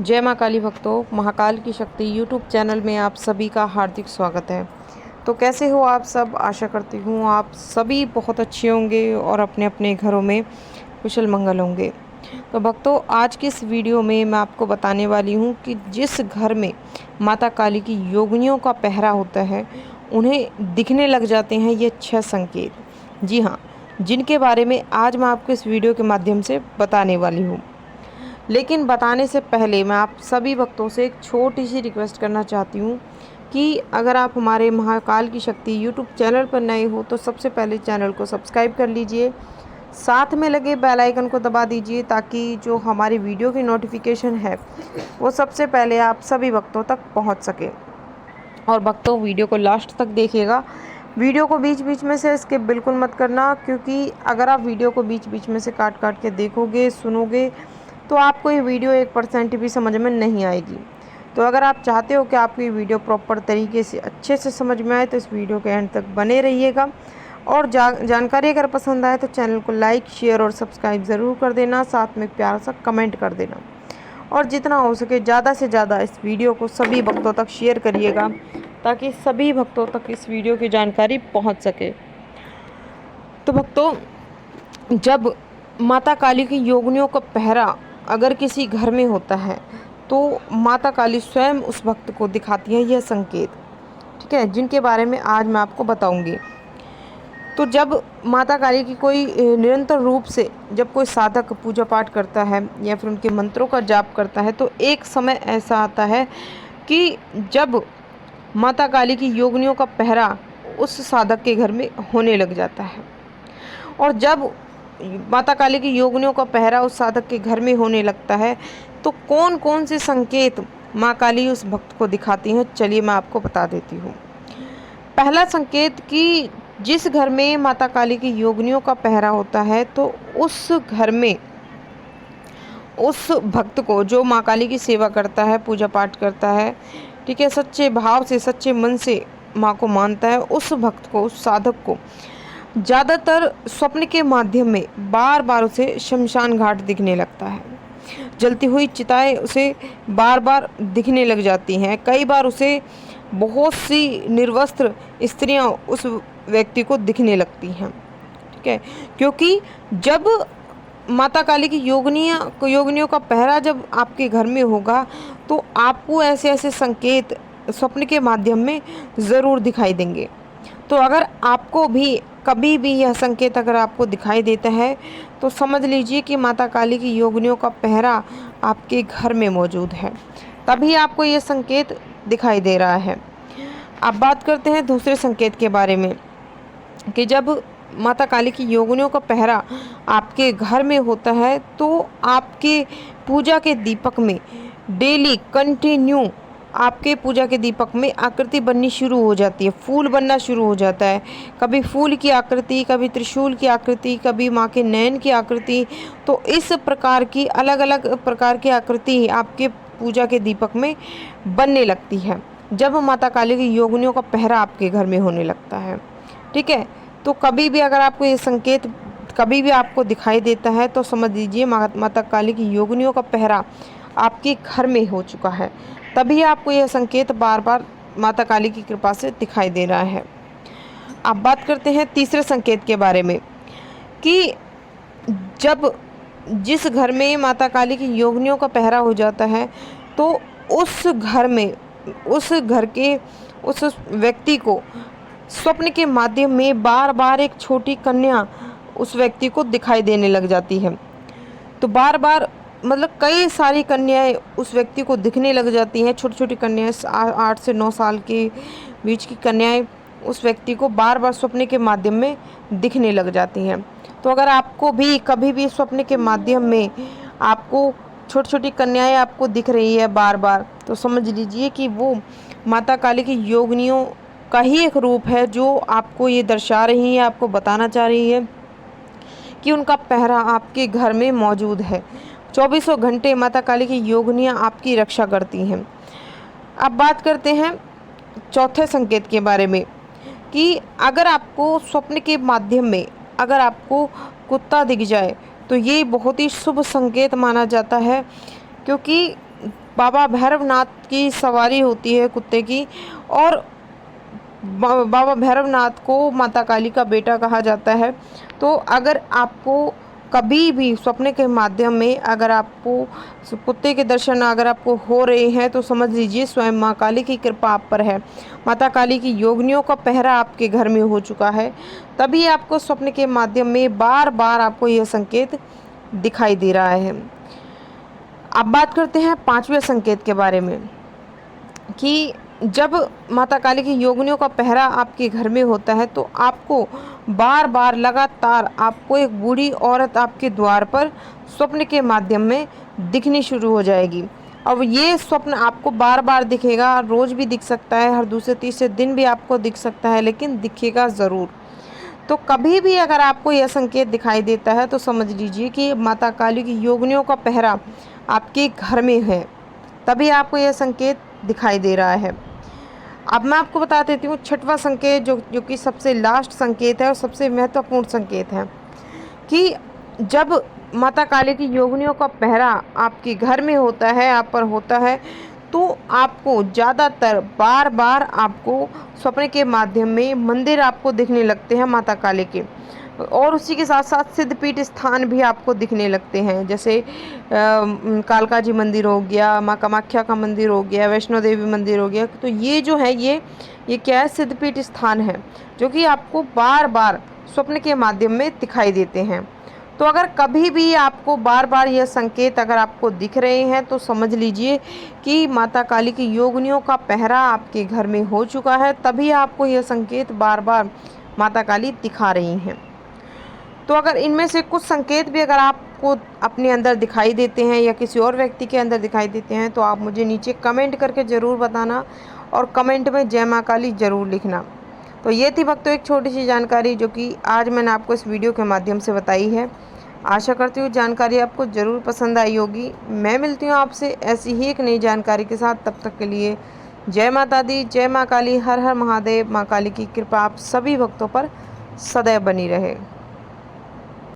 जय माँ काली भक्तों, महाकाल की शक्ति यूट्यूब चैनल में आप सभी का हार्दिक स्वागत है। तो कैसे हो आप सब? आशा करती हूँ आप सभी बहुत अच्छे होंगे और अपने अपने घरों में कुशल मंगल होंगे। तो भक्तों, आज की इस वीडियो में मैं आपको बताने वाली हूँ कि जिस घर में माता काली की योगिनियों का पहरा होता है उन्हें दिखने लग जाते हैं ये 6 संकेत। जी हाँ, जिनके बारे में आज मैं आपको इस वीडियो के माध्यम से बताने वाली हूँ। लेकिन बताने से पहले मैं आप सभी भक्तों से एक छोटी सी रिक्वेस्ट करना चाहती हूँ कि अगर आप हमारे महाकाल की शक्ति यूट्यूब चैनल पर नए हो तो सबसे पहले चैनल को सब्सक्राइब कर लीजिए, साथ में लगे बेल आइकन को दबा दीजिए ताकि जो हमारी वीडियो की नोटिफिकेशन है वो सबसे पहले आप सभी भक्तों तक पहुँच सके। और भक्तों, वीडियो को लास्ट तक देखिएगा, वीडियो को बीच बीच में से स्किप बिल्कुल मत करना, क्योंकि अगर आप वीडियो को बीच बीच में से काट काट के देखोगे, सुनोगे तो आपको ये वीडियो 1% भी समझ में नहीं आएगी। तो अगर आप चाहते हो कि आपको ये वीडियो प्रॉपर तरीके से अच्छे से समझ में आए तो इस वीडियो के एंड तक बने रहिएगा। और जानकारी अगर पसंद आए तो चैनल को लाइक, शेयर और सब्सक्राइब ज़रूर कर देना, साथ में प्यारा सा कमेंट कर देना। और जितना हो सके ज़्यादा से ज़्यादा इस वीडियो को सभी भक्तों तक शेयर करिएगा ताकि सभी भक्तों तक इस वीडियो की जानकारी पहुंच सके। तो भक्तों, जब माता काली की योगिनियों का पहरा अगर किसी घर में होता है तो माता काली स्वयं उस भक्त को दिखाती है यह संकेत, ठीक है, जिनके बारे में आज मैं आपको बताऊंगी। तो जब माता काली की कोई निरंतर रूप से जब कोई साधक पूजा पाठ करता है या फिर उनके मंत्रों का जाप करता है तो एक समय ऐसा आता है कि जब माता काली की योगिनियों का पहरा उस साधक के घर में होने लग जाता है। और जब माता काली की योगिनियों का पहरा उस साधक के घर में होने लगता है तो कौन कौन से संकेत माँ काली उस भक्त को दिखाती हैं, चलिए मैं आपको बता देती हूँ। पहला संकेत कि जिस घर में माता काली की योगिनियों का पहरा होता है तो उस घर में उस भक्त को, जो माँ काली की सेवा करता है, पूजा पाठ करता है, ठीक है, सच्चे भाव से सच्चे मन से माँ को मानता है, उस भक्त को, उस साधक को ज़्यादातर स्वप्न के माध्यम में बार बार उसे शमशान घाट दिखने लगता है। जलती हुई चिताएं उसे बार बार दिखने लग जाती हैं। कई बार उसे बहुत सी निर्वस्त्र स्त्रियां उस व्यक्ति को दिखने लगती हैं, ठीक है, क्योंकि जब माता काली की योगिनियों का पहरा जब आपके घर में होगा तो आपको ऐसे ऐसे संकेत स्वप्न के माध्यम में ज़रूर दिखाई देंगे। तो अगर आपको भी कभी भी यह संकेत अगर आपको दिखाई देता है तो समझ लीजिए कि माता काली की योगिनियों का पहरा आपके घर में मौजूद है, तभी आपको यह संकेत दिखाई दे रहा है। अब बात करते हैं दूसरे संकेत के बारे में कि जब माता काली की योगिनियों का पहरा आपके घर में होता है तो आपके पूजा के दीपक में डेली कंटिन्यू आपके पूजा के दीपक में आकृति बननी शुरू हो जाती है, फूल बनना शुरू हो जाता है। कभी फूल की आकृति, कभी त्रिशूल की आकृति, कभी माँ के नयन की आकृति। तो इस प्रकार की अलग अलग प्रकार की आकृति आपके पूजा के दीपक में बनने लगती है जब माता काली की योगिनियों का पहरा आपके घर में होने लगता है, ठीक है। तो कभी भी अगर आपको ये संकेत कभी भी आपको दिखाई देता है तो समझ लीजिए माता काली की योगिनियों का पहरा आपके घर में हो चुका है, तभी आपको यह संकेत बार बार माता काली की कृपा से दिखाई दे रहा है। अब बात करते हैं तीसरे संकेत के बारे में कि जब जिस घर में माता काली की योगिनियों का पहरा हो जाता है तो उस घर में उस घर के उस व्यक्ति को स्वप्न के माध्यम में बार बार एक छोटी कन्या उस व्यक्ति को दिखाई देने लग जाती है। तो बार बार मतलब कई सारी कन्याएं उस व्यक्ति को दिखने लग जाती हैं, छोटी छोटी कन्याएं, 8 से 9 साल के बीच की कन्याएं उस व्यक्ति को बार बार स्वप्न के माध्यम में दिखने लग जाती हैं। तो अगर आपको भी कभी भी स्वप्न के माध्यम में आपको छोटी छोटी कन्याएं आपको दिख रही है बार बार, तो समझ लीजिए कि वो माता काली की योगिनियों का ही एक रूप है जो आपको ये दर्शा रही है, आपको बताना चाह रही है कि उनका पहरा आपके घर में मौजूद है। 24 घंटे माता काली की योगिनियाँ आपकी रक्षा करती हैं। अब बात करते हैं चौथे संकेत के बारे में कि अगर आपको स्वप्न के माध्यम में अगर आपको कुत्ता दिख जाए तो ये बहुत ही शुभ संकेत माना जाता है, क्योंकि बाबा भैरवनाथ की सवारी होती है कुत्ते की। और बाबा भैरवनाथ को माता काली का बेटा कहा जाता है। तो अगर आपको कभी भी सपने के माध्यम में अगर आपको कुत्ते के दर्शन अगर आपको हो रहे हैं तो समझ लीजिए स्वयं माँ काली की कृपा आप पर है। माता काली की योगिनियों का पहरा आपके घर में हो चुका है। तभी आपको स्वप्न के माध्यम में बार बार आपको यह संकेत दिखाई दे रहा है। अब बात करते हैं पांचवें संकेत के बारे में कि जब माता काली की योगिनियों का पहरा आपके घर में होता है तो आपको बार बार लगातार आपको एक बूढ़ी औरत आपके द्वार पर स्वप्न के माध्यम में दिखनी शुरू हो जाएगी। अब ये स्वप्न आपको बार बार दिखेगा, रोज़ भी दिख सकता है, हर दूसरे तीसरे दिन भी आपको दिख सकता है, लेकिन दिखेगा ज़रूर। तो कभी भी अगर आपको यह संकेत दिखाई देता है तो समझ लीजिए कि माता काली की योगिनियों का पहरा आपके घर में है, तभी आपको यह संकेत दिखाई दे रहा है। अब मैं आपको बता देती हूँ छठवां संकेत जो कि सबसे लास्ट संकेत है और सबसे महत्वपूर्ण संकेत है कि जब माता काली की योगिनियों का पहरा आपके घर में होता है, आप पर होता है, तो आपको ज़्यादातर बार बार आपको स्वप्न के माध्यम में मंदिर आपको दिखने लगते हैं माता काली के। और उसी के साथ साथ सिद्धपीठ स्थान भी आपको दिखने लगते हैं, जैसे कालका जी मंदिर हो गया, माँ कामाख्या का मंदिर हो गया, वैष्णो देवी मंदिर हो गया। तो ये जो है ये क्या है, सिद्धपीठ स्थान है जो कि आपको बार बार स्वप्न के माध्यम में दिखाई देते हैं। तो अगर कभी भी आपको बार बार यह संकेत अगर आपको दिख रहे हैं तो समझ लीजिए कि माता काली की योगिनियों का पहरा आपके घर में हो चुका है, तभी आपको यह संकेत बार बार माता काली दिखा रही हैं। तो अगर इनमें से कुछ संकेत भी अगर आपको अपने अंदर दिखाई देते हैं या किसी और व्यक्ति के अंदर दिखाई देते हैं तो आप मुझे नीचे कमेंट करके ज़रूर बताना और कमेंट में जय माँ काली ज़रूर लिखना। तो ये थी भक्तों एक छोटी सी जानकारी जो कि आज मैंने आपको इस वीडियो के माध्यम से बताई है। आशा करती हूँ जानकारी आपको ज़रूर पसंद आई होगी। मैं मिलती हूँ आपसे ऐसी ही एक नई जानकारी के साथ। तब तक के लिए जय माता दी, जय माँ काली, हर हर महादेव। माँ काली की कृपा आप सभी भक्तों पर सदैव बनी रहे।